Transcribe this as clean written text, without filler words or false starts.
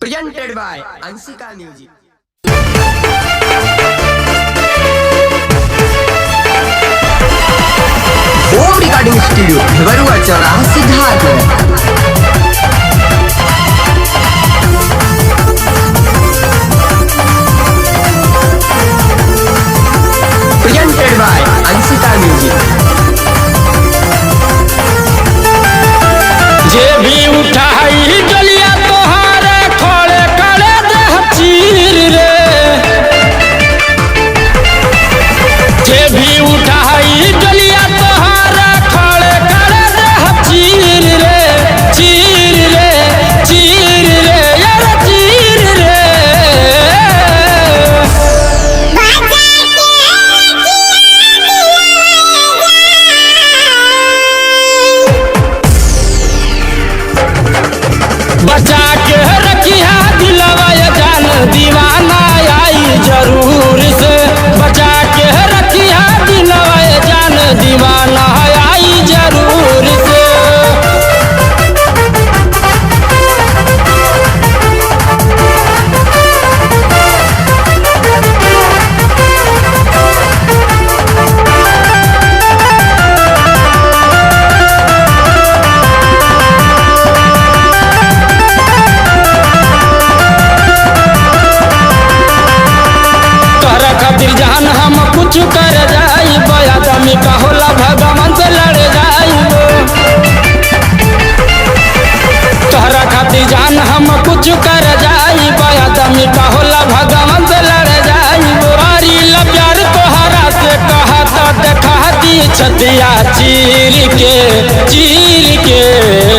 presented by Ansika Music. Home recording studio बरुआ चौराहा Siddharth. presented by Ansika Music. जे भी उठाई डलिया तोहारे खोले करे देह चीर रे। जे भी उठाई डलिया तोहारे खोले करे देह चीर रे, चीर रे, चीर रे, यार चीर रे। बचा के रखिया दिलवा ये जान दीवाना आई जरूर से। बचा के रखिया दिलवा ये जान दीवाना आई जरूर से। खातिर जान हम कुछ कर जाई आदमी का होला भगवान से लड़ जाई। तोहरा खातिर जान हम कुछ कर जाई आदमी का होला भगवान से लड़ जाई। बुरारी ला प्यार तोहरा से कहता देखा दी छतिया चीर के, चीर के।